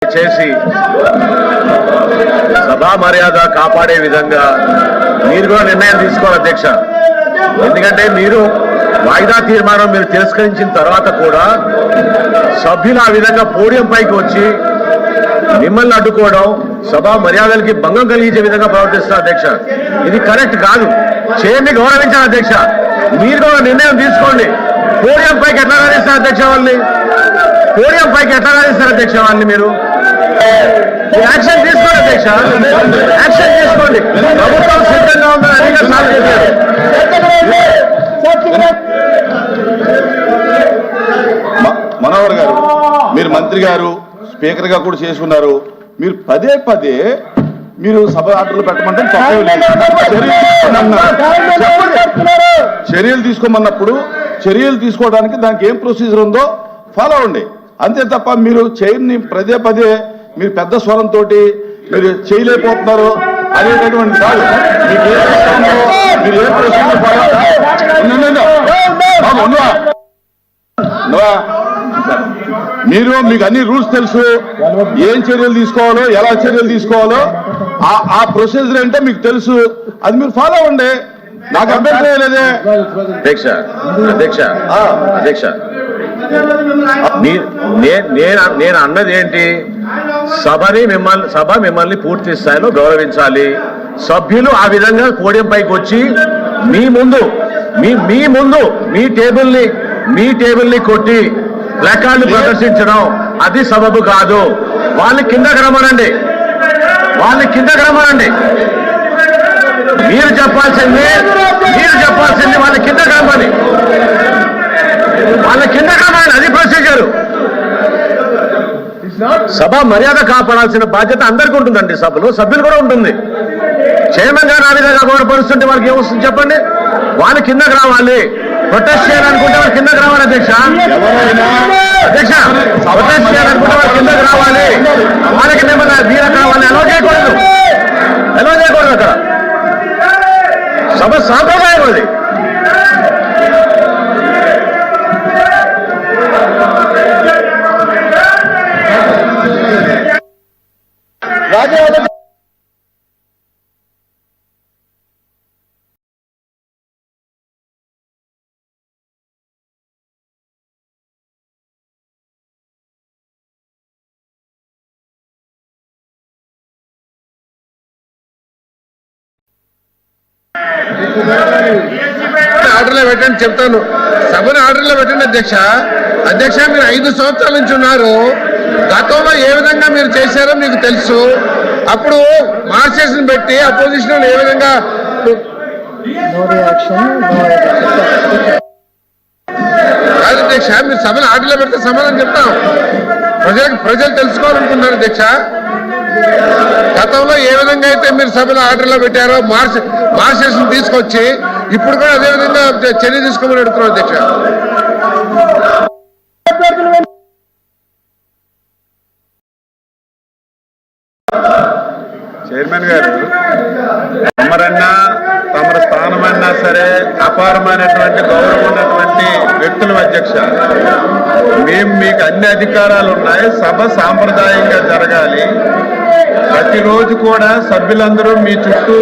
చేసి సభా మర్యాద కాపాడే విధంగా మీరు కూడా నిర్ణయం తీసుకోవాలి అధ్యక్ష. ఎందుకంటే మీరు వాయిదా తీర్మానం మీరు తిరస్కరించిన తర్వాత కూడా సభ్యులు ఆ విధంగా పోడియం పైకి వచ్చి మిమ్మల్ని అడ్డుకోవడం సభా మర్యాదలకి భంగం కలిగించే విధంగా ప్రవర్తిస్తున్నారు అధ్యక్ష. ఇది కరెక్ట్ కాదు. చైర్ని గౌరవించాలి అధ్యక్ష. మీరు కూడా నిర్ణయం తీసుకోండి. పోడియం పైకి ఎట్లా రాణిస్తారు అధ్యక్ష వాళ్ళని? పోడియం పైకి ఎట్లా రాణిస్తారు అధ్యక్ష వాళ్ళని? మీరు యాక్షన్ తీసుకోండి అధ్యక్ష. యాక్షన్ తీసుకోండి. ప్రభుత్వం సిద్ధంగా ఉందని అనేక సార్లు చెప్పారు. మనోహర్ గారు, మీరు మంత్రి గారు, స్పీకర్ గా కూడా చేసుకున్నారు. మీరు పదే పదే మీరు సభ ఆర్డర్లు పెట్టమంటే చర్యలు తీసుకోమన్నప్పుడు చర్యలు తీసుకోవడానికి దానికి ఏం ప్రొసీజర్ ఉందో ఫాలో అవ్వండి. అంతే తప్ప మీరు చైర్ని పదే పదే మీరు పెద్ద స్వరంతో మీరు చేయలేకపోతున్నారు అనేటటువంటి కాదు. మీకు ఏ మీరు ఏ ప్రొసీజర్ ఫాలో మీరు మీకు అన్ని రూల్స్ తెలుసు. ఏం చర్యలు తీసుకోవాలో, ఎలా చర్యలు తీసుకోవాలో ఆ ప్రొసీజర్ అంటే మీకు తెలుసు. అది మీరు ఫాలో అవ్వండి. నాకు అభ్యంతరం లేదే అధ్యక్ష. అధ్యక్ష అధ్యక్ష నేను అన్నది ఏంటి? సభ మిమ్మల్ని పూర్తి స్థాయిలో గౌరవించాలి. సభ్యులు ఆ విధంగా పోడియం పైకి వచ్చి మీ ముందు మీ టేబుల్ని కొట్టి ప్లకార్డులు ప్రదర్శించడం అది సబబు కాదు. వాళ్ళని కిందకి రమ్మనండి. మీరు చెప్పాల్సింది వాళ్ళ కిందకి రమ్మని. అది ప్రొసీజరు. సభ మర్యాద కాపాడాల్సిన బాధ్యత అందరికీ ఉంటుందండి. సభ్యులు కూడా ఉంటుంది. చైర్మన్ గారు ఆ విధంగా గౌరవపరుస్తుంటే వాళ్ళకి ఏమొస్తుంది చెప్పండి? వాళ్ళు కిందకి రావాలి. ప్రొటెస్ట్ చేయాలనుకుంటే వాళ్ళు కిందకి రావాలి అధ్యక్ష. ప్రొటెస్ట్ చేయాలనుకుంటే వాళ్ళు కిందకి రావాలి. వాళ్ళకి ఏమన్నా వీళ్ళకి రావాలి. ఎలా చేయకూడదు అక్కడ. సభ సాంప్రదాయం అది. ఆర్డర్లో పెట్టండి చెప్తాను. సభను ఆర్డర్లో పెట్టండి అధ్యక్ష. మీరు 5 సంవత్సరాల నుంచి ఉన్నారు. గతంలో ఏ విధంగా మీరు చేశారో మీకు తెలుసు. అప్పుడు మార్చేషన్ పెట్టి అపోజిషన్ ఏ విధంగా కాదు అధ్యక్ష. మీరు సభను ఆర్డర్లో పెడితే సమాధానం చెప్తాం. ప్రజలు తెలుసుకోవాలనుకున్నారు అధ్యక్ష. గతంలో ఏ విధంగా అయితే మీరు సభలో ఆర్డర్లో పెట్టారో మార్చేషన్ తీసుకొచ్చి ఇప్పుడు కూడా అదే విధంగా చర్య తీసుకోమని అడుగుతున్నాం అధ్యక్ష. చైర్మన్ గారు, తమర స్థానమన్నా సరే అపారమైనటువంటి గౌరవం ఉన్నటువంటి వ్యక్తులు అధ్యక్ష. మేము మీకు అన్ని అధికారాలు ఉన్నాయి. సభ సాంప్రదాయంగా జరగాలి. ప్రతిరోజు కూడా సభ్యులందరూ మీ చుట్టూ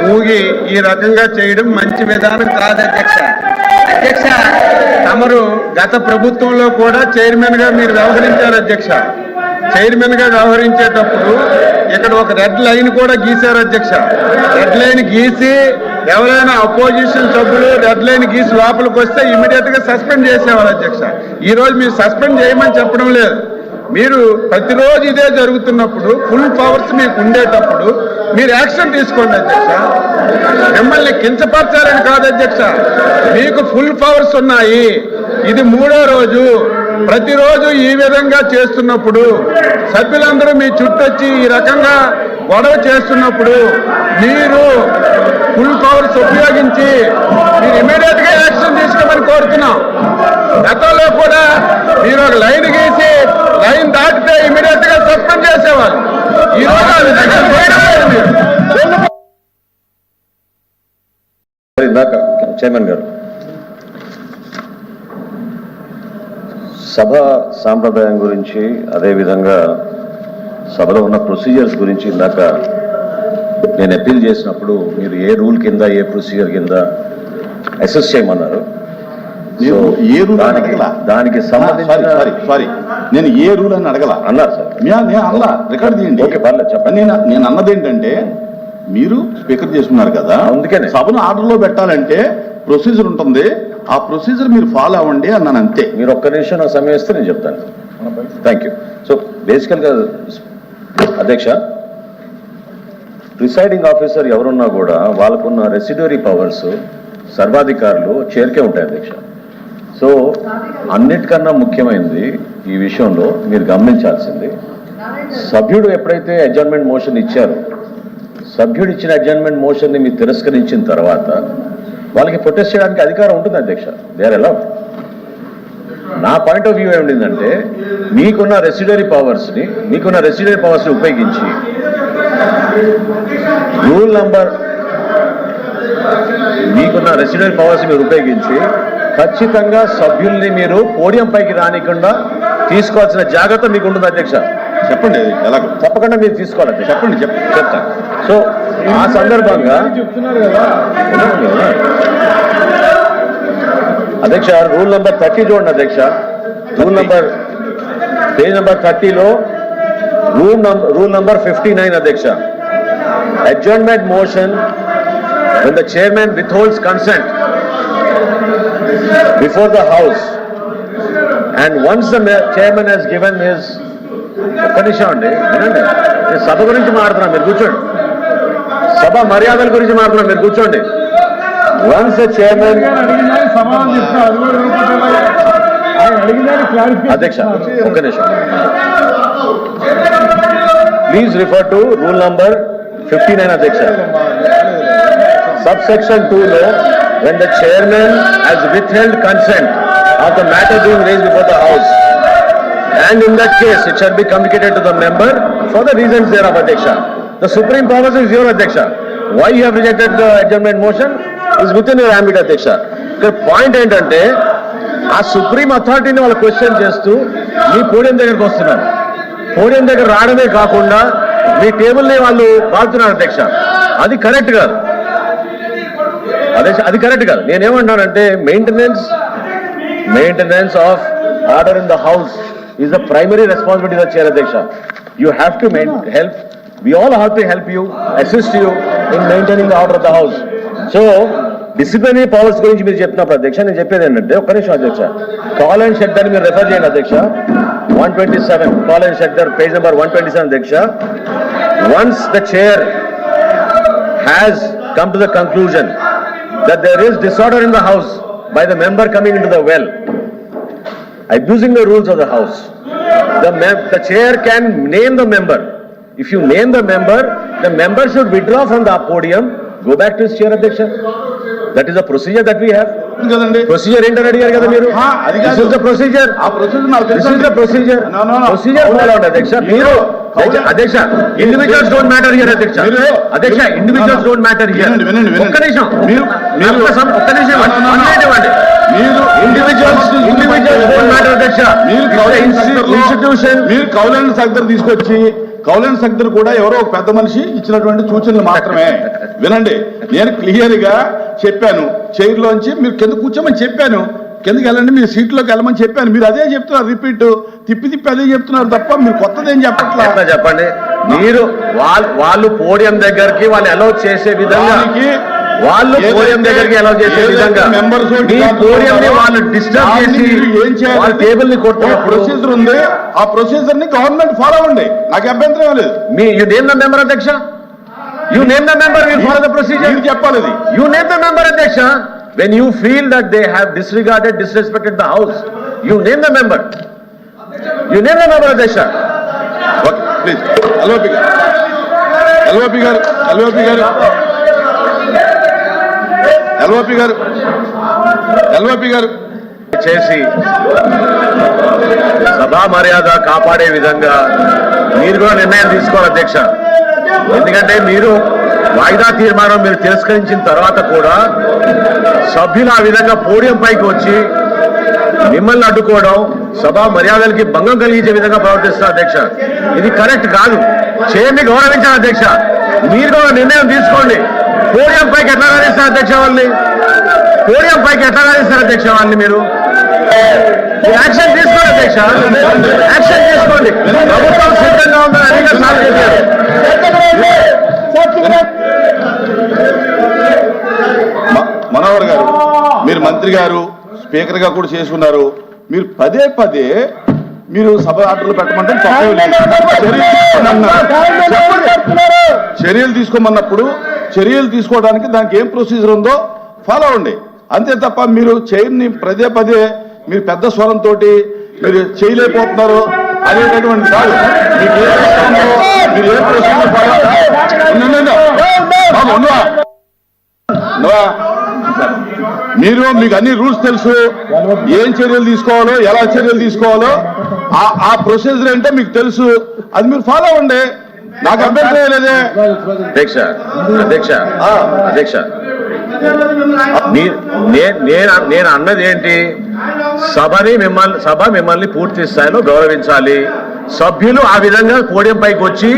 మూగి ఈ రకంగా చేయడం మంచి విధానం కాదు అధ్యక్ష. తమరు గత ప్రభుత్వంలో కూడా చైర్మన్ గా మీరు వ్యవహరించారు అధ్యక్ష. చైర్మన్ గా వ్యవహరించేటప్పుడు ఇక్కడ ఒక రెడ్ లైన్ కూడా గీశారు అధ్యక్ష. రెడ్ లైన్ గీసి ఎవరైనా అపోజిషన్ సభ్యులు రెడ్ లైన్ గీసి లోపలికి వస్తే ఇమీడియట్ గా సస్పెండ్ చేసేవారు అధ్యక్ష. ఈ రోజు మీరు సస్పెండ్ చేయమని చెప్పడం లేదు. మీరు ప్రతిరోజు ఇదే జరుగుతున్నప్పుడు ఫుల్ పవర్స్ మీకు ఉండేటప్పుడు మీరు యాక్షన్ తీసుకోండి అధ్యక్ష. మిమ్మల్ని కించపరచాలని కాదు అధ్యక్ష. మీకు ఫుల్ పవర్స్ ఉన్నాయి. ఇది 3వ రోజు. ప్రతిరోజు ఈ విధంగా చేస్తున్నప్పుడు సభ్యులందరూ మీ చుట్టొచ్చి ఈ రకంగా గొడవ చేస్తున్నప్పుడు మీరు ఫుల్ పవర్స్ ఉపయోగించి మీరు ఇమీడియట్ గా యాక్షన్ తీసుకోమని కోరుతున్నాం. గతంలో కూడా మీరు ఒక లైన్ గీసి లైన్ దాటితే ఇమీడియట్ గా సస్పెండ్ చేసేవాళ్ళు. ఈ రోజు ఆ విధంగా చైర్మన్ గారు, సభ సాంప్రదాయం గురించి అదేవిధంగా సభలో ఉన్న ప్రొసీజర్స్ గురించి ఇందాక నేను అప్పీల్ చేసినప్పుడు మీరు ఏ రూల్ కింద ఏ ప్రొసీజర్ కింద అసెస్ చేయమన్నారు. నేను ఏ రూల్ అని దానికి అడగలా. దానికి సంబంధించిన సారీ నేను ఏ రూల్ అని అడగల అన్నారు సార్. నేను అలా రికార్డ్ తీయండి. ఓకే, పర్లేదు, చెప్పండి. నేను అన్నది ఏంటంటే మీరు స్పీకర్ చేసుకున్నారు కదా, అందుకనే. సభను ఆర్డర్లో పెట్టాలంటే ప్రొసీజర్ ఉంటుంది, ఆ ప్రొసీజర్ మీరు ఫాలో అవ్వండి అన్నాను అంతే. మీరు ఒక్క నిమిషం నాకు సమయం ఇస్తే నేను చెప్తాను. Thank you. సో బేసికల్గా అధ్యక్ష, ప్రిసైడింగ్ ఆఫీసర్ ఎవరున్నా కూడా వాళ్ళకున్న రెసిడ్యూరీ పవర్స్ సర్వాధికారులు చైర్కే ఉంటాయి అధ్యక్ష. సో అన్నిటికన్నా ముఖ్యమైనది ఈ విషయంలో మీరు గమనించాల్సింది, సభ్యుడు ఎప్పుడైతే అడ్జర్న్మెంట్ మోషన్ ఇచ్చారో, సభ్యుడు ఇచ్చిన అడ్జర్న్మెంట్ మోషన్ని మీరు తిరస్కరించిన తర్వాత వాళ్ళకి ప్రొటెస్ట్ చేయడానికి అధికారం ఉంటుంది అధ్యక్ష. They are allowed. నా పాయింట్ ఆఫ్ వ్యూ ఏమిటంటే మీకున్న రెసిడ్యూరీ పవర్స్ని ఉపయోగించి రూల్ నంబర్ మీకున్న రెసిడెంట్ పవర్స్ మీరు ఉపయోగించి ఖచ్చితంగా సభ్యుల్ని మీరు పోడియం పైకి రానికుండా తీసుకోవాల్సిన జాగ్రత్త మీకు ఉంటుంది అధ్యక్ష. చెప్పండి ఎలా తప్పకుండా మీరు తీసుకోవాలి అధ్యక్ష. చెప్తాను. సో ఆ సందర్భంగా అధ్యక్ష రూల్ నంబర్ 30 చూడండి అధ్యక్ష. పేజ్ నంబర్ 30లో రూల్ నంబర్ 59 అధ్యక్ష. Adjournment motion when the chairman withholds consent before the house and once the chairman has given his ఒక్క నిమిషం అండి వినండి, నేను సభ గురించి మాట్లాడుతున్నా, మీరు కూర్చోండి. సభ మర్యాదల గురించి మాట్లాడుతున్నా, మీరు కూర్చోండి. వన్స్ ద చైర్మన్ అధ్యక్ష ఒక్క నిమిషం please refer to rule number 59 అధ్యక్ష. Subsection 2 when the chairman has withheld consent of the matter being raised before the house and in that case it shall be communicated to the member for the reasons thereof Adhyaksha. The supreme powers is your Adhyaksha. Why you have rejected the adjournment motion is within your ambit Adhyaksha. The point ఏంటంటే ఆ supreme అథారిటీని వాళ్ళు question చేస్తూ మీ podium దగ్గరకు వస్తున్నారు. Podium దగ్గర రావడమే కాకుండా మీ టేబుల్ని వాళ్ళు బాగుతున్నారు అధ్యక్ష. అది కరెక్ట్ కాదు. అది కరెక్ట్ కాదు. నేనేమంటానంటే maintenance of order in the house is the primary responsibility of the chair అధ్యక్ష. You have to help, we all have to help you, assist you in maintaining the order of the house. So disciplinary powers గురించి మీరు చెప్పినప్పుడు అధ్యక్ష నేను చెప్పేది ఏంటంటే, ఒక్క నిమిషం అధ్యక్ష, కాల్ అండ్ షెడ్ అని మీరు రెఫర్ చేయండి అధ్యక్ష. 127 call and shed page number 127 అధ్యక్ష. Once the chair has come to the conclusion that there is disorder in the house by the member coming into the well, abusing the rules of the house, the chair can name the member. If you name the member should withdraw from the podium, go back to his chair Adhyaksha. That is the procedure that we have. కదండి procedure ఏంటని అడిగారు కదా మీరు. This is the procedure. ఆ procedure నాకు This is the procedure. No. Procedure follow out అధ్యక్ష. మీరు అధ్యక్ష ఇండివిజువల్స్ డోంట్ మ్యాటర్ హియర్ అధ్యక్ష. అధ్యక్ష ఇండివిజువల్స్ డోంట్ మ్యాటర్ హియర్. ఒక్క నిమిషం ఒక్క నిమిషం ఇవ్వండి. మీరు ఇండివిజువల్స్ డోంట్ మ్యాటర్ అధ్యక్ష. మీరు ఇన్స్టిట్యూషన్ మీరు కౌలన్ సగ్దర్ తీసుకొచ్చి, కౌలన్ సగ్దర్ కూడా ఎవరో ఒక పెద్ద మనిషి ఇచ్చినటువంటి సూచనలు మాత్రమే. వినండి, నేను క్లియర్ గా చెప్పాను, చైర్లోంచి మీరు కింద కూర్చోమని చెప్పాను, కిందకి వెళ్ళండి, మీరు సీట్లోకి వెళ్ళమని చెప్పాను. మీరు అదే చెప్తున్నారు, రిపీట్ తిప్పి అదే చెప్తున్నారు తప్ప మీరు కొత్తది ఏం చెప్పట్లా. చెప్పండి, మీరు వాళ్ళు పోడియం దగ్గరికి వాళ్ళు అలౌ చేసే విధంగా, వాళ్ళు పోడియం దగ్గరికి అలౌ చేసే విధంగా మెంబర్స్ వాళ్ళు డిస్టర్బ్ చేసి ఏం చేయాలి, వాళ్ళ టేబుల్ ని కొట్టే ప్రొసీజర్ ఉంది, ఆ ప్రొసీజర్ ని గవర్నమెంట్ ఫాలో అవ్వండి, నాకు అభ్యంతరం లేదు. యు నేమ్ ద మెంబర్ అధ్యక్ష. You name the member, we follow the procedure. You చెప్పాలి. You name the member, Adhyaksha. When you feel that they have disrespected the house, you name the member. You name the member, Adhyaksha. Okay, please. LVP గారు చేసి సభా మర్యాద కాపాడే విధంగా మీరు కూడా నిర్ణయం తీసుకోవాలి అధ్యక్ష. ఎందుకంటే మీరు వాయిదా తీర్మానం మీరు తిరస్కరించిన తర్వాత కూడా సభ్యులు ఆ విధంగా పోడియం పైకి వచ్చి మిమ్మల్ని అడ్డుకోవడం సభా మర్యాదలకి భంగం కలిగించే విధంగా ప్రవర్తిస్తున్నారు అధ్యక్ష. ఇది కరెక్ట్ కాదు. చైర్ని గౌరవించాలి అధ్యక్ష. మీరు కూడా నిర్ణయం తీసుకోండి. పోడియం పైకి ఎట్లా రాణిస్తారు అధ్యక్ష వాళ్ళని? పోడియం పైకి ఎట్లా రాణిస్తారు అధ్యక్ష వాళ్ళని? మీరు యాక్షన్ తీసుకోండి అధ్యక్ష. యాక్షన్ తీసుకోండి. ప్రభుత్వం సిద్ధంగా ఉందని అనేక సార్లు చెప్పారు. మనోహర్ గారు, మీరు మంత్రి గారు, స్పీకర్ గా కూడా చేసుకున్నారు. మీరు పదే పదే మీరు సభ ఆటలు పెట్టమంటే చర్యలు తీసుకోమన్నప్పుడు చర్యలు తీసుకోవడానికి దానికి ఏం ప్రొసీజర్ ఉందో ఫాలో అవ్వండి. అంతే తప్ప మీరు చైర్ని పదే పదే మీరు పెద్ద స్వరంతో మీరు చేయలేకపోతున్నారు అనేటటువంటి కాదు. మీకు ఏ మీరు ఏ ప్రొసీజర్ ఫాలో మీరు మీకు అన్ని రూల్స్ తెలుసు. ఏం చర్యలు తీసుకోవాలో, ఎలా చర్యలు తీసుకోవాలో ఆ ప్రొసీజర్ ఏంటో మీకు తెలుసు. అది మీరు ఫాలో అవ్వండి. నాకు అభ్యంతరం లేదే. అధ్యక్ష అధ్యక్ష అధ్యక్ష నేను అన్నది ఏంటి? సభ మిమ్మల్ని పూర్తి స్థాయిలో గౌరవించాలి. సభ్యులు ఆ విధంగా పోడియం పైకి వచ్చి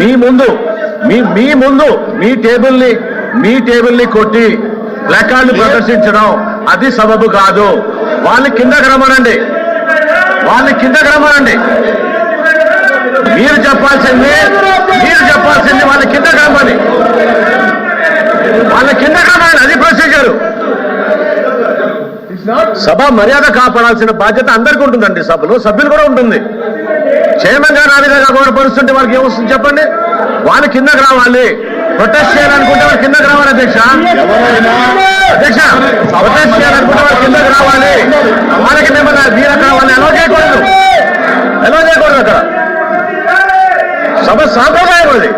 మీ ముందు మీ టేబుల్ని కొట్టి ప్లకార్డులు ప్రదర్శించడం అది సబబు కాదు. వాళ్ళని కిందకి రమ్మనండి. మీరు చెప్పాల్సింది వాళ్ళ కిందకి రమ్మని. అది ప్రొసీజర్. సభ మర్యాద కాపాడాల్సిన బాధ్యత అందరికీ ఉంటుందండి. సభ్యులు కూడా ఉంటుంది. చైర్మన్ గారు ఆ విధంగా గౌరవపరుస్తుంటే వాళ్ళకి ఏమొస్తుంది చెప్పండి? వాళ్ళు కిందకి రావాలి. ప్రొటెస్ట్ చేయాలనుకుంటే వాళ్ళు కిందకి రావాలి అధ్యక్ష. ప్రొటెస్ట్ చేయాలనుకుంటే వాళ్ళు కిందకి రావాలి. వాళ్ళకి వీరక వాళ్ళని ఎలా చేయకూడదు అక్కడ. సభ సాంప్రదాయం అది.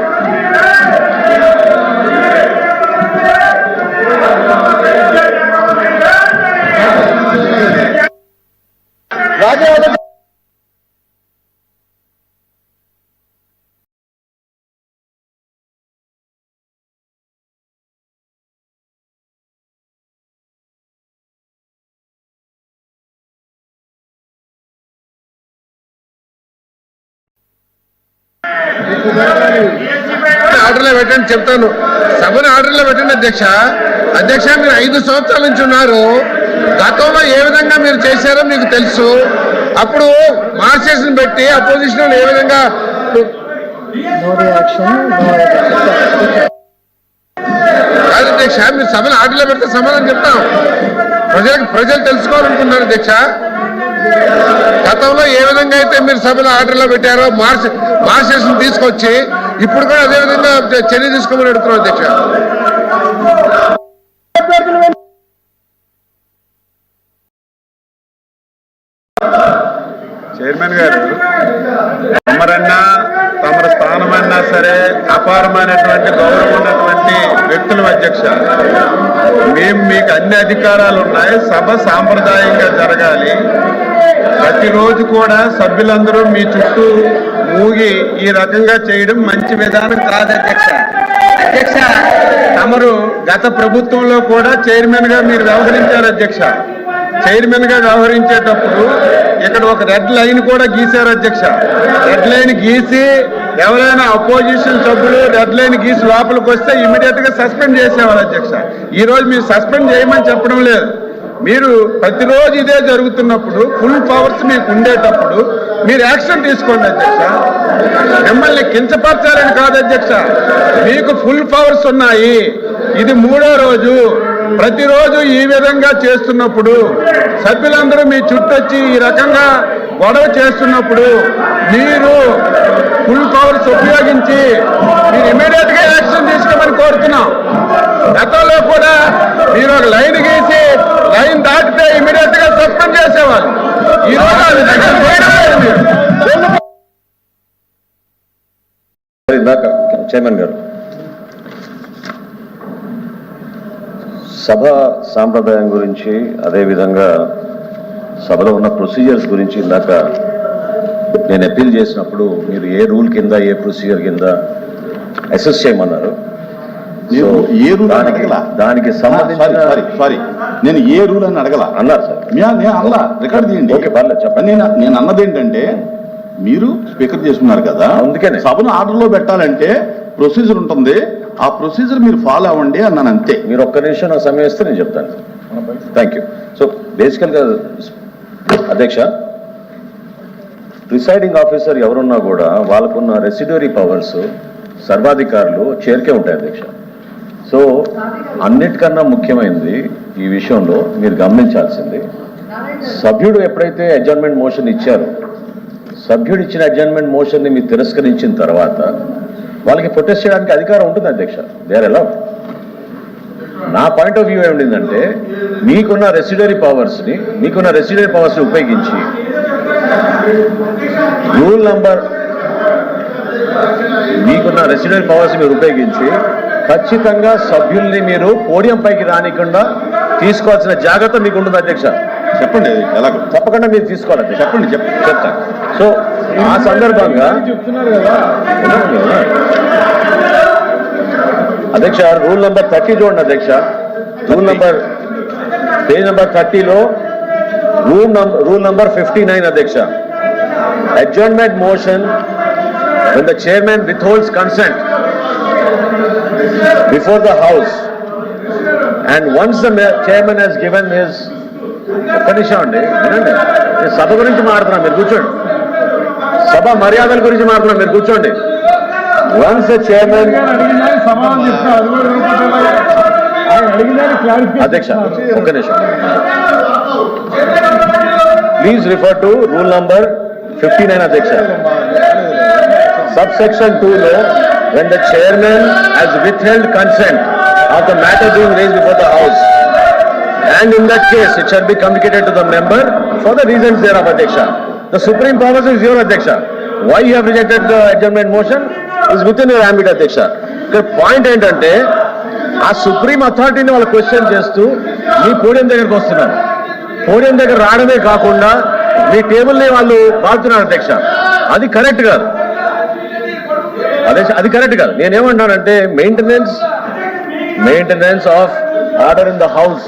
ఆర్డర్లో పెట్టండి చెప్తాను. సభను ఆర్డర్లో పెట్టండి అధ్యక్ష. మీరు 5 సంవత్సరాల నుంచి ఉన్నారు. గతంలో ఏ విధంగా మీరు చేశారో మీకు తెలుసు. అప్పుడు మార్చేషన్ పెట్టి అపోజిషన్ ఏ విధంగా కాదు అధ్యక్ష. మీరు సభను ఆర్డర్లో పెడితే సమాధానం చెప్తాం. ప్రజలు తెలుసుకోవాలనుకున్నారు అధ్యక్ష. గతంలో ఏ విధంగా అయితే మీరు సభలో ఆర్డర్లో పెట్టారో మార్చేషన్ తీసుకొచ్చి ఇప్పుడు కూడా అదే విధంగా చర్య తీసుకోమని అడుగుతున్నాం అధ్యక్ష. చైర్మన్ గారు, తమరన్నా తమ స్థానమన్నా సరే అపారమైనటువంటి గౌరవం ఉన్నటువంటి వ్యక్తులు అధ్యక్ష. మేము మీకు అన్ని అధికారాలు ఉన్నాయి. సభ సాంప్రదాయంగా జరగాలి. ప్రతిరోజు కూడా సభ్యులందరూ మీ చుట్టూ మూగి ఈ రకంగా చేయడం మంచి విధానం కాదు అధ్యక్ష. తమరు గత ప్రభుత్వంలో కూడా చైర్మన్ గా మీరు వ్యవహరించారు అధ్యక్ష. చైర్మన్ గా వ్యవహరించేటప్పుడు ఇక్కడ ఒక రెడ్ లైన్ కూడా గీశారు అధ్యక్ష. రెడ్ లైన్ గీసి ఎవరైనా అపోజిషన్ సభ్యులు రెడ్ లైన్ గీసి లోపలికి వస్తే ఇమీడియట్ గా సస్పెండ్ చేసేవారు అధ్యక్ష. ఈ రోజు మీరు సస్పెండ్ చేయమని చెప్పడం లేదు. మీరు ప్రతిరోజు ఇదే జరుగుతున్నప్పుడు ఫుల్ పవర్స్ మీకు ఉండేటప్పుడు మీరు యాక్షన్ తీసుకోండి అధ్యక్ష. మిమ్మల్ని కించపరచాలని కాదు అధ్యక్ష. మీకు ఫుల్ పవర్స్ ఉన్నాయి. ఇది 3వ రోజు. ప్రతిరోజు ఈ విధంగా చేస్తున్నప్పుడు సభ్యులందరూ మీ చుట్టొచ్చి ఈ రకంగా గొడవ చేస్తున్నప్పుడు మీరు ఫుల్ పవర్స్ ఉపయోగించి మీరు ఇమీడియట్ గా యాక్షన్ తీసుకోమని కోరుతున్నాం. గతంలో కూడా మీరు ఒక లైన్ గీసి లైన్ దాటితే ఇమీడియట్ గా సస్పెండ్ చేసేవాళ్ళు. ఈ రోజు ఆ విధంగా చేయడం లేదు. చైర్మన్ గారు, సభ సాంప్రదాయం గురించి అదేవిధంగా సభలో ఉన్న ప్రొసీజర్స్ గురించి ఇందాక నేను అపీల్ చేసినప్పుడు మీరు ఏ రూల్ కింద ఏ ప్రొసీజర్ కింద అసెస్ చేయమన్నారు. ఏ రూల్ దానికి సంబంధించిన నేను ఏ రూల్ అని అడగల అన్నారు సార్. నేను అల్లా రికార్డ్ తీయండి. ఓకే, పర్లేదు చెప్పండి. నేను అన్నది ఏంటంటే మీరు స్పీకర్ చేసుకున్నారు కదా, అందుకనే సభను ఆర్డర్లో పెట్టాలంటే ప్రొసీజర్ ఉంటుంది, ఆ ప్రొసీజర్ మీరు ఫాలో అవ్వండి అన్నాను అంతే. మీరు ఒక్క నిమిషం నాకు సమయం ఇస్తే నేను చెప్తాను. Thank you. సో బేసికల్గా అధ్యక్ష, ప్రిసైడింగ్ ఆఫీసర్ ఎవరున్నా కూడా వాళ్ళకున్న రెసిడ్యూరీ పవర్స్ సర్వాధికారులు చైర్కే ఉంటాయి అధ్యక్ష. సో అన్నిటికన్నా ముఖ్యమైనది ఈ విషయంలో మీరు గమనించాల్సింది, సభ్యుడు ఎప్పుడైతే అడ్జర్న్మెంట్ మోషన్ ఇచ్చారో, సభ్యుడు ఇచ్చిన అడ్జర్న్మెంట్ మోషన్ని మీరు తిరస్కరించిన తర్వాత వాళ్ళకి ప్రొటెస్ట్ చేయడానికి అధికారం ఉంటుంది అధ్యక్ష. They are allowed. నా పాయింట్ ఆఫ్ వ్యూ ఏమిటంటే మీకున్న రెసిడ్యూరీ పవర్స్ని ఉపయోగించి రూల్ నంబర్ మీరు ఉపయోగించి ఖచ్చితంగా సభ్యుల్ని మీరు పోడియం పైకి రానికుండా తీసుకోవాల్సిన జాగ్రత్త మీకు ఉంటుంది అధ్యక్ష. చెప్పండి ఎలాగో. తప్పకుండా మీరు తీసుకోవాలి అధ్యక్ష. చెప్తాను. సో ఆ సందర్భంగా అధ్యక్ష రూల్ నంబర్ 30 చూడండి అధ్యక్ష. పేజ్ నంబర్ 30లో రూల్ నంబర్ 59 అధ్యక్ష. Adjournment motion when the chairman withholds consent before the house, and once the chairman has given his ఒక్క నిమిషం అండి వినండి, నేను సభ గురించి మాట్లాడుతున్నా, మీరు కూర్చోండి. సభ మర్యాదల గురించి మాట్లాడుతున్నా, మీరు కూర్చోండి. వన్స్ ద చైర్మన్ అధ్యక్ష ఒక్క నిమిషం please refer to rule number 59 అధ్యక్ష. Subsection 2 when the chairman has withheld consent of the matter being raised before the house, and in that case it shall be communicated to the member for the reasons thereof aധ്യക്ഷ. The supreme power is your aധ്യക്ഷ. Why you have rejected the adjournment motion is within your ambit aధ్యక్ష. ఇక్కడ point ఏంటంటే ఆ supreme అథారిటీని వాళ్ళు question చేస్తూ మీ podium దగ్గరకు వస్తున్నారు. Podium దగ్గర రావడమే కాకుండా మీ టేబుల్ని వాళ్ళు బాగుతున్నారు అధ్యక్ష. అది కరెక్ట్ కాదు అధ్యక్ష, అది కరెక్ట్ కాదు. నేనేమంటానంటే maintenance of order in the house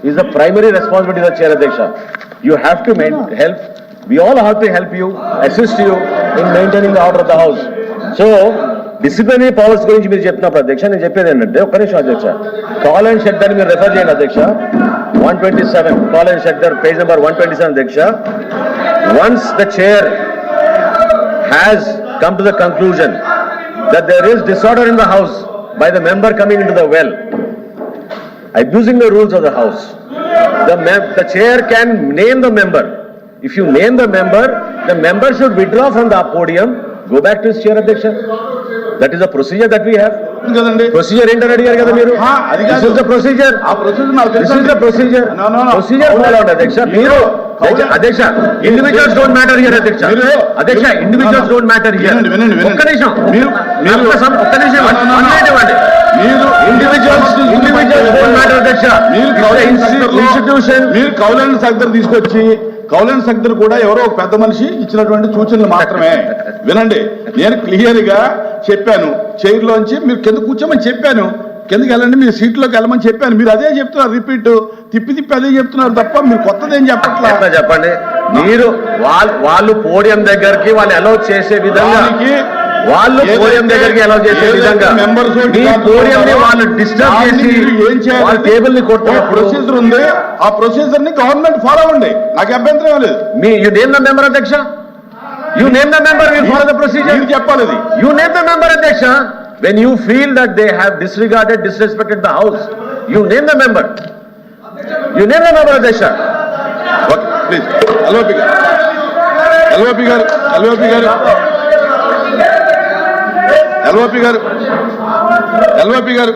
is the primary responsibility of chair అధ్యక్ష. You have to help, we all have to help you, assist you in maintaining the order of the house. So disciplinary powers గురించి మీరు చెప్తున్నప్పుడు అధ్యక్ష, నేను చెప్పేది ఏంటంటే ఒక్క నిమిషం అధ్యక్ష, కాల్ అండ్ షెడ్యూల్ మీరు రెఫర్ చేయండి అధ్యక్ష. 127 call and schedule page number 127 అధ్యక్ష. Once the chair has come to the conclusion that there is disorder in the house by the member coming into the well, abusing the rules of the house, the chair can name the member. If you name the member should withdraw from the podium, go back to his chair అధ్యక్ష. That is the procedure that we have. కదండి procedure ఏంటని అడిగారు కదా మీరు. This is the procedure. ఆ procedure నాకు తెలుసు. This is the procedure. Procedure follow అవుతుంది అధ్యక్ష. మీరు అధ్యక్ష ఇండివిజువల్స్ డోంట్ మ్యాటర్ హియర్ అధ్యక్ష. అధ్యక్ష ఇండివిజువల్స్ డోంట్ మ్యాటర్ హియర్. ఒక్క నిమిషం ఒక్క నిమిషం అన్నిటివ్వండి. మీరు ఇండివిజువల్స్ డోంట్ మ్యాటర్ అధ్యక్ష. ఇన్స్టిట్యూషన్ మీరు కౌలాన్ సగ్దర్ తీసుకొచ్చి కౌలాన్ సగ్దర్ కూడా ఎవరో ఒక పెద్ద మనిషి ఇచ్చినటువంటి సూచనలు మాత్రమే వినండి. నేను క్లియర్ గా చెప్పాను, చైర్లోంచి మీరు కింద కూర్చోమని చెప్పాను, కిందకి వెళ్ళండి, మీరు సీట్లోకి వెళ్ళమని చెప్పాను. మీరు అదే చెప్తున్నారు, రిపీట్ తిప్పి అదే చెప్తున్నారు తప్ప మీరు కొత్తదేం చెప్పట్లేదు. చెప్పండి. మీరు వాళ్ళు పోడియం దగ్గరికి వాళ్ళు అలౌ చేసే విధంగా మెంబర్స్ వాళ్ళు డిస్టర్బ్ చేసి ఏం చేయాలి, టేబుల్ ని కొట్టే ప్రొసీజర్ ఉంది, ఆ ప్రొసీజర్ ని గవర్నమెంట్ ఫాలో అవ్వండి, నాకు అభ్యంతరం లేదు. యు నేమ్ ద మెంబర్ అధ్యక్ష. You name the member, we'll follow the procedure. You చెప్పాలి. You name the member, Adhyaksha. When you feel that they have disregarded, disrespected the house, you name the member. You name the member, Adhyaksha. Okay, please. LVP garu.